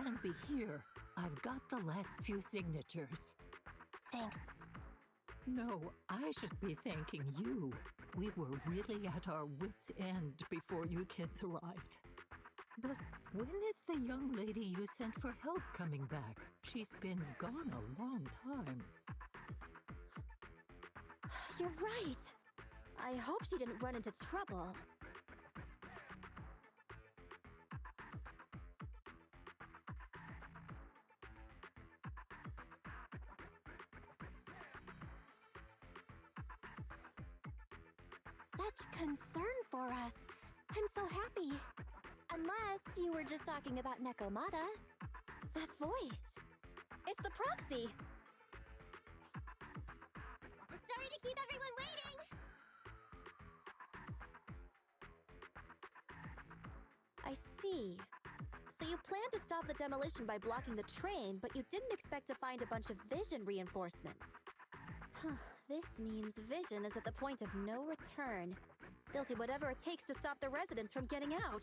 And be here. I've got the last few signatures. Thanks. No, I should be thanking you. We were really at our wits' end before you kids arrived. But when is the young lady you sent for help coming back? She's been gone a long time. You're right. I hope she didn't run into trouble. Such concern for us. I'm so happy. Unless you were just talking about Nekomata. That voice. It's the proxy. Sorry to keep everyone waiting. I see. So you planned to stop the demolition by blocking the train, but you didn't expect to find a bunch of vision reinforcements. This means Vision is at the point of no return. They'll do whatever it takes to stop the residents from getting out.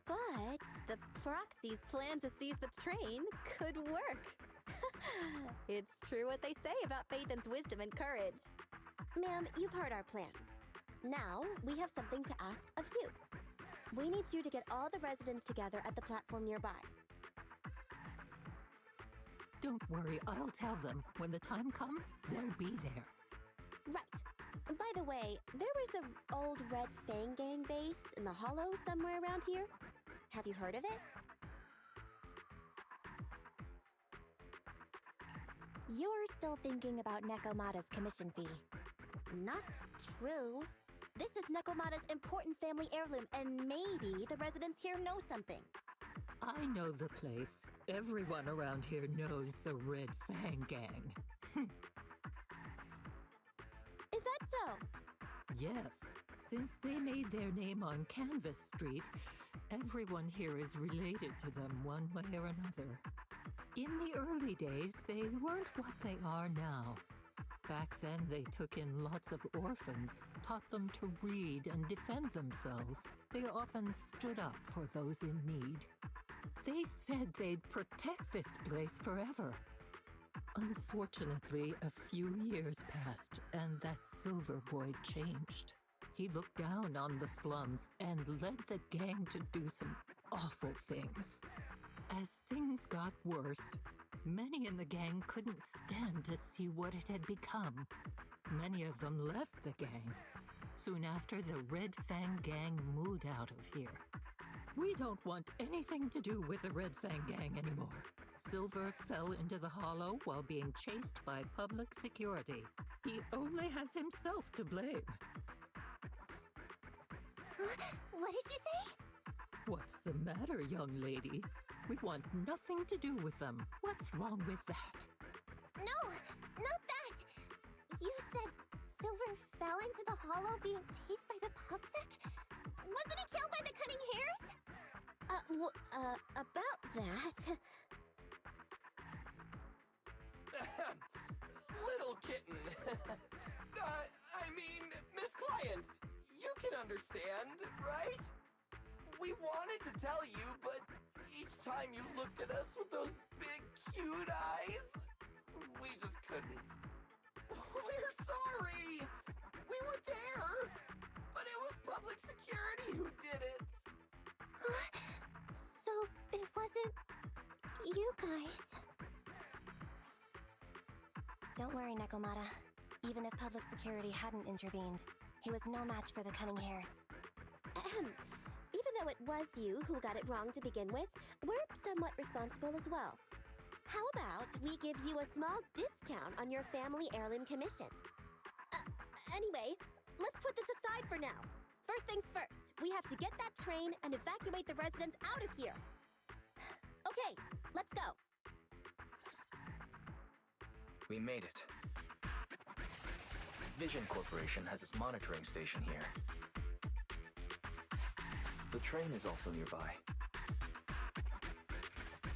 But the proxy's plan to seize the train could work. It's true what they say about Phaethon's wisdom and courage. Ma'am, you've heard our plan. Now, we have something to ask of you. We need you to get all the residents together at the platform nearby. Don't worry, I'll tell them. When the time comes, they'll be there. Right. By the way, there was an old Red Fang Gang base in the hollow somewhere around here. Have you heard of it? You're still thinking about Nekomata's commission fee. Not true. This is Nekomata's important family heirloom, and maybe the residents here know something. I know the place. Everyone around here knows the Red Fang Gang. Is that so? Yes. Since they made their name on CANVA Street, everyone here is related to them one way or another. In the early days, they weren't what they are now. Back then, they took in lots of orphans, taught them to read and defend themselves. They often stood up for those in need. They said they'd protect this place forever. Unfortunately, a few years passed, and that Silver Boy changed. He looked down on the slums and led the gang to do some awful things. As things got worse, many in the gang couldn't stand to see what it had become. Many of them left the gang. Soon after, the Red Fang Gang moved out of here. We don't want anything to do with the Red Fang Gang anymore. Silver fell into the hollow while being chased by public security. He only has himself to blame. What did you say? What's the matter, young lady? We want nothing to do with them. What's wrong with that? No, not that! You said Silver fell into the hollow being chased by the public? Wasn't he killed by the cunning hares? About that... Little kitten. I mean, Miss Client, you can understand, right? We wanted to tell you, but each time you looked at us with those big, cute eyes, we just couldn't. We're sorry! We were there, but it was public security who did it. So it wasn't you guys? Don't worry, Nekomata. Even if public security hadn't intervened, he was no match for the cunning hares. Even though it was you who got it wrong to begin with, we're somewhat responsible as well. How about we give you a small discount on your family heirloom commission? Anyway, let's put this aside for now. First things first, we have to get that train and evacuate the residents out of here. Okay, let's go. We made it. Vision Corporation has its monitoring station here. The train is also nearby.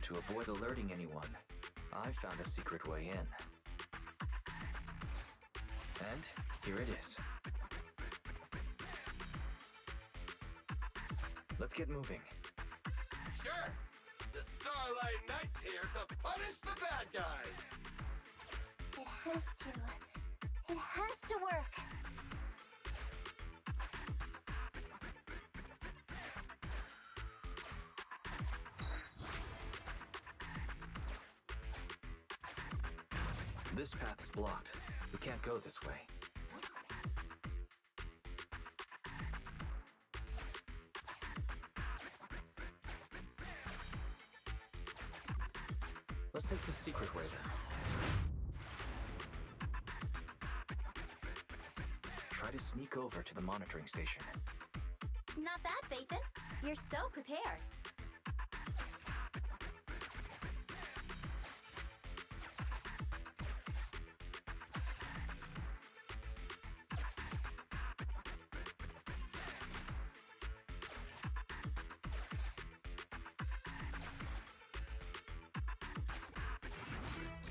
To avoid alerting anyone, I found a secret way in. And here it is. Let's get moving. Sure. The Starlight Knight's here to punish the bad guys! It has to. It has to work. This path's blocked. We can't go this way. Let's take the secret way then. Try to sneak over to the monitoring station. Not bad, Phaethon. You're so prepared.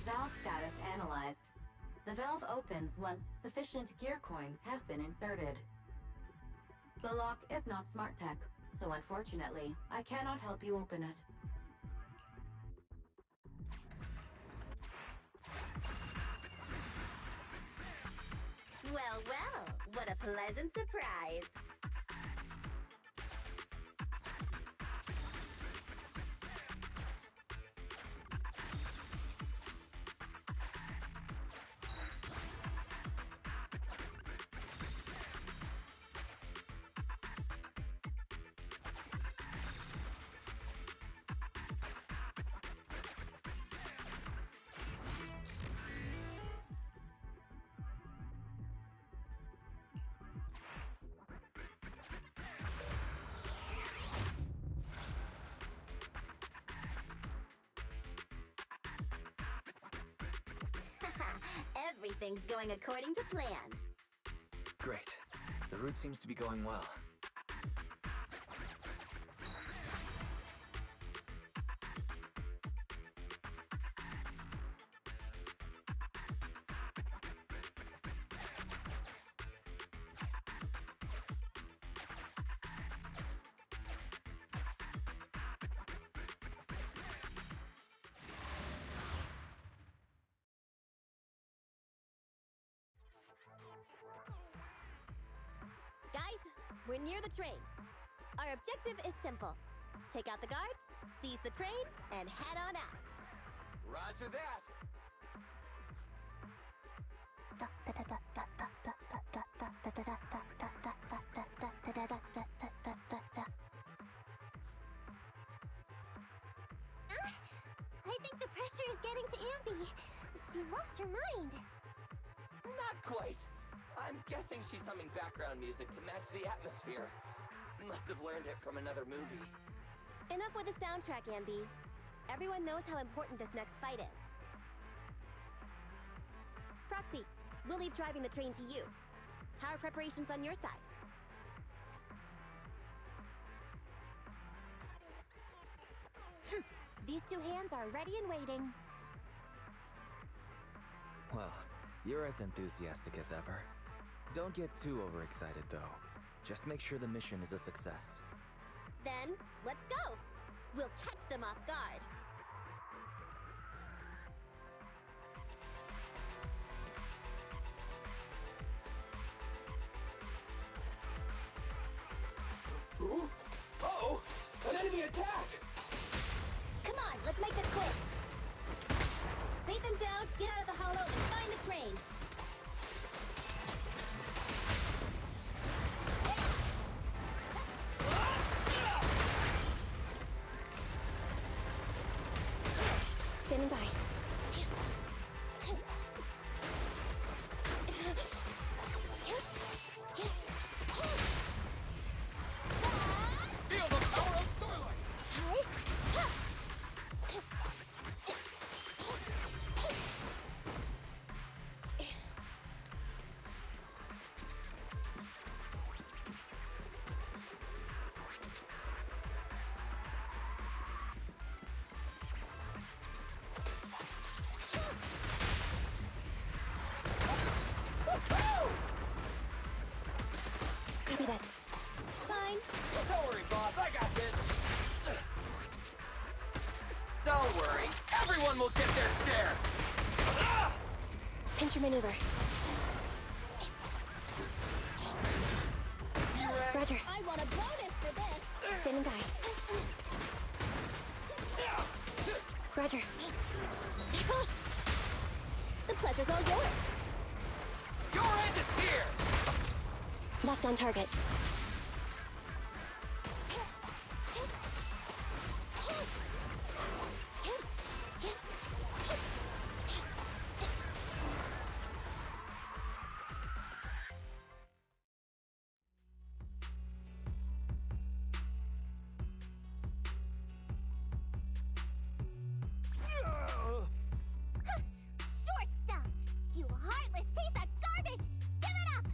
Valve status analyzed. The valve opens once sufficient gear coins have been inserted. The lock is not smart tech, so unfortunately, I cannot help you open it. Well, well, what a pleasant surprise. Everything's going according to plan. Great. The route seems to be going well. Guys, we're near the train. Our objective is simple. Take out the guards, seize the train, and head on out. Roger that! I think the pressure is getting to Ambi. She's lost her mind. Not quite. I'm guessing she's humming background music to match the atmosphere. Must have learned it from another movie. Enough with the soundtrack, Ambi. Everyone knows how important this next fight is. Proxy, we'll leave driving the train to you. How are preparations on your side? These two hands are ready and waiting. Well, you're as enthusiastic as ever. Don't get too overexcited, though. Just make sure the mission is a success. Then, let's go! We'll catch them off guard. Uh-oh! An enemy attack! Come on, let's make this quick! Beat them down, get out of the hollow, and find the train! Standing by. Feel the power of Starlight! everyone will get their share! Pincher maneuver. Roger. I want a bonus for this. Standing by. Roger. The pleasure's all yours. Your end is here! Locked on target. Short stuff! You heartless piece of garbage! Give it up!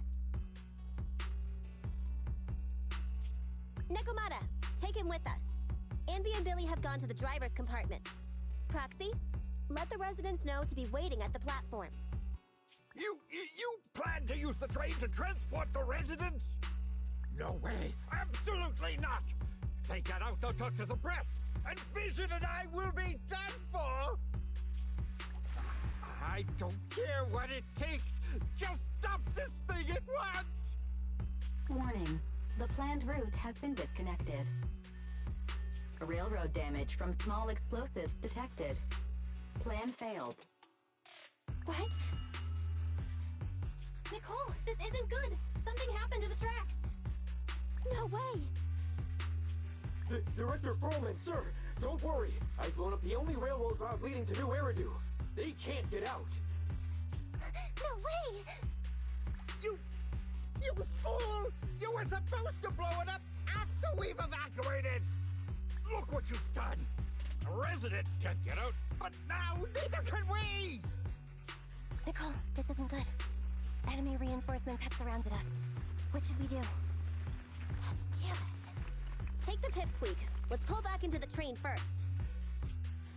Nekomata, take him with us. Anby and Billy have gone to the driver's compartment. Proxy, let the residents know to be waiting at the platform. You plan to use the train to transport the residents? No way! Absolutely not! If they get out, they'll talk to the press, and Vision and I will be done for! I don't care what it takes! Just stop this thing at once! Warning. The planned route has been disconnected. Railroad damage from small explosives detected. Plan failed. What? Nicole, this isn't good! Something happened to the tracks! No way! Director Perlman, sir, don't worry. I've blown up the only railroad route leading to New Eridu. They can't get out. No way! You fool! You were supposed to blow it up after we've evacuated! Look what you've done! The residents can't get out, but now neither can we! Nicole, this isn't good. Enemy reinforcements have surrounded us. What should we do? Damn it! Take the pipsqueak. Let's pull back into the train first.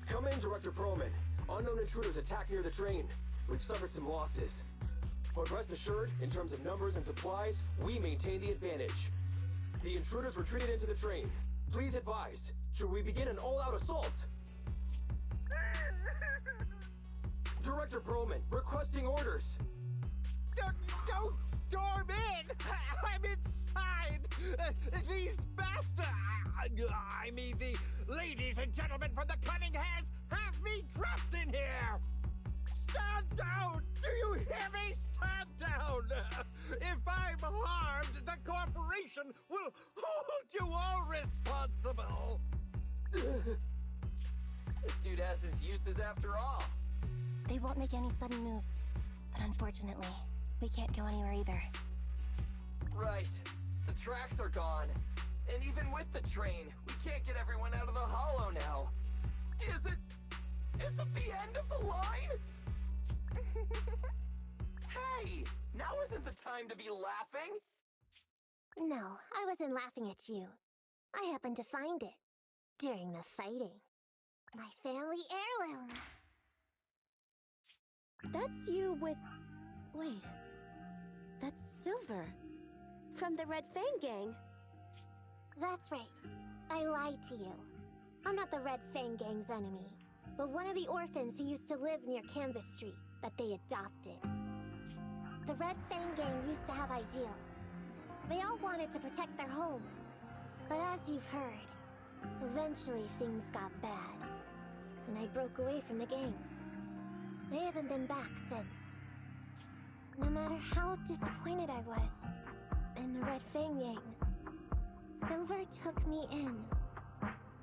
Come in, Director Perlman. Unknown intruders attacked near the train. We've suffered some losses. But rest assured, in terms of numbers and supplies, we maintain the advantage. The intruders retreated into the train. Please advise, should we begin an all-out assault? Director Perlman, requesting orders. Don't storm in! I'm inside! These bastards! I mean, the ladies and gentlemen from the Cunning Hands have me trapped in here! Stand down! Do you hear me? Stand down! If I'm harmed, the corporation will hold you all responsible! This dude has his uses after all. They won't make any sudden moves. But unfortunately, we can't go anywhere either. Right. The tracks are gone. And even with the train, we can't get everyone out of the hollow now. Is it the end of the line? Hey! Now isn't the time to be laughing! No, I wasn't laughing at you. I happened to find it. During the fighting. My family heirloom. That's you with... Wait. That's Silver. From the Red Fang Gang. That's right. I lied to you. I'm not the Red Fang Gang's enemy, but one of the orphans who used to live near CANVA Street that they adopted. The Red Fang Gang used to have ideals. They all wanted to protect their home. But as you've heard, eventually things got bad, and I broke away from the gang. I haven't been back since. No matter how disappointed I was in the Red Fang Gang, Silver took me in.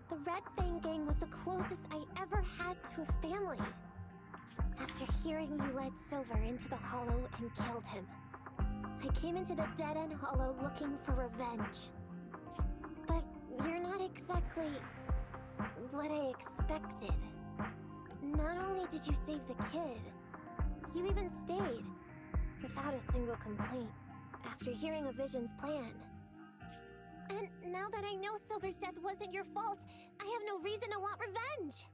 The Red Fang Gang was the closest I ever had to a family. After hearing you led Silver into the Hollow and killed him, I came into the dead-end Hollow looking for revenge. But you're not exactly what I expected. Not only did you save the kid, you even stayed, without a single complaint, after hearing a Vision's plan. And now that I know Silver's death wasn't your fault, I have no reason to want revenge!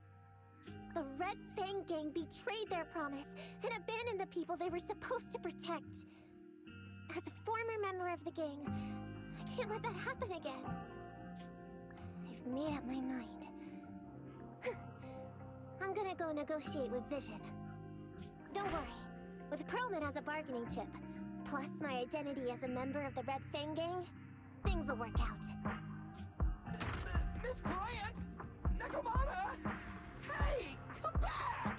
The Red Fang Gang betrayed their promise and abandoned the people they were supposed to protect. As a former member of the gang, I can't let that happen again. I've made up my mind. I'm gonna go negotiate with Vision. Don't worry. With Pearlman as a bargaining chip, plus my identity as a member of the Red Fang Gang, things will work out. Miss Client! Nakamata! Hey! Come back!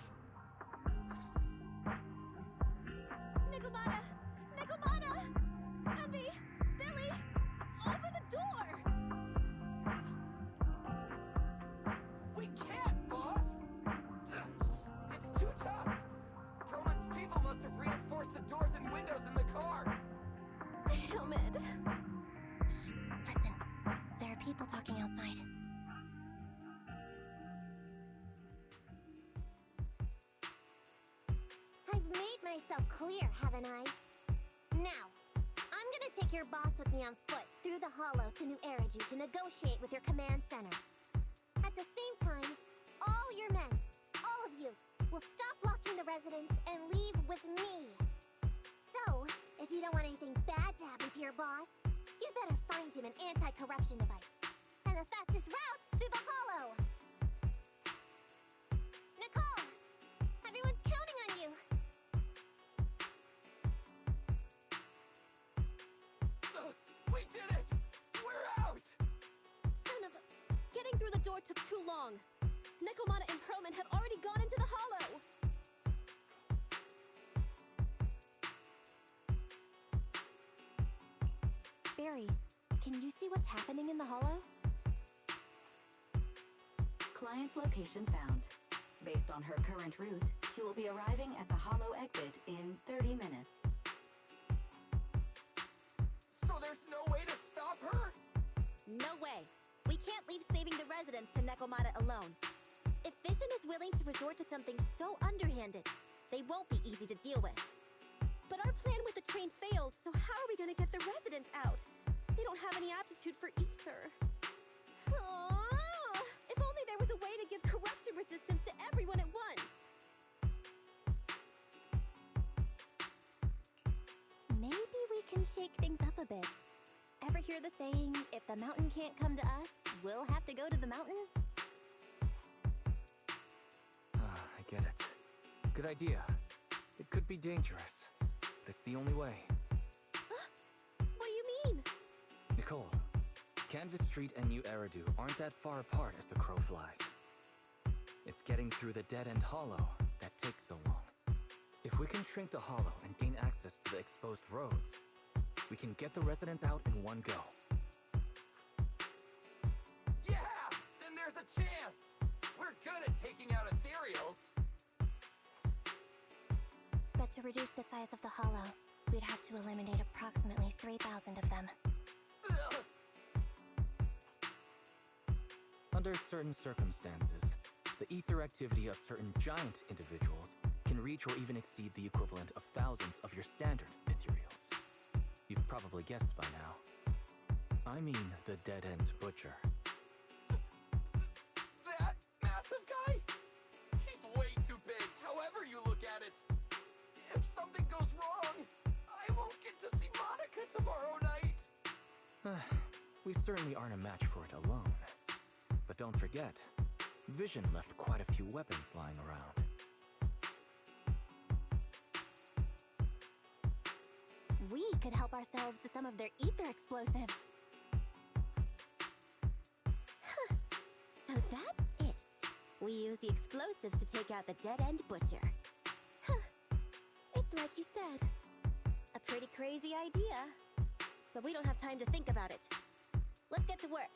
Nakamata! Nakamata! Envy! Billy! Open the door! We can't, boss! It's too tough! Perlman's people must have reinforced the doors and windows in the car! Damn it! Shh, listen. There are people talking outside. I've made myself clear, haven't I? Now, I'm gonna take your boss with me on foot through the hollow to New Eridu to negotiate with your command center. At the same time, all your men, all of you, will stop blocking the residents and leave with me. So, if you don't want anything bad to happen to your boss, you better find him an anti-corruption device. And the fastest route through the hollow. Nicole! Everyone's counting on you! We did it! We're out! Son of a... Getting through the door took too long. Nekomata and Pearlman have already gone into the hollow. Barry, can you see what's happening in the hollow? Client location found. Based on her current route, she will be arriving at the hollow exit in 30 minutes. So there's no way to stop her? No way. We can't leave saving the residents to Nekomata alone. If Vision is willing to resort to something so underhanded, they won't be easy to deal with. But our plan with the train failed, so how are we gonna get the residents out? They don't have any aptitude for ether. Aww. If only there was a way to give corruption resistance to everyone at once. Maybe we can shake things up a bit. Ever hear the saying, if the mountain can't come to us, we'll have to go to the mountain? I get it. Good idea. It could be dangerous, but it's the only way. What do you mean? Nicole, CANVA Street and New Eridu aren't that far apart as the crow flies. It's getting through the dead-end hollow that takes so long. If we can shrink the hollow and gain access to the exposed roads, we can get the residents out in one go. Yeah! Then there's a chance! We're good at taking out ethereals! But to reduce the size of the hollow, we'd have to eliminate approximately 3,000 of them. Ugh. Under certain circumstances, the ether activity of certain giant individuals can reach or even exceed the equivalent of thousands of your standard ethereals. You've probably guessed by now. I mean the dead-end butcher. That massive guy? He's way too big, however you look at it. If something goes wrong, I won't get to see Monica tomorrow night. We certainly aren't a match for it alone. But don't forget, Vision left quite a few weapons lying around. We could help ourselves to some of their ether explosives. Huh. So that's it. We use the explosives to take out the dead-end butcher. Huh. It's like you said. A pretty crazy idea. But we don't have time to think about it. Let's get to work.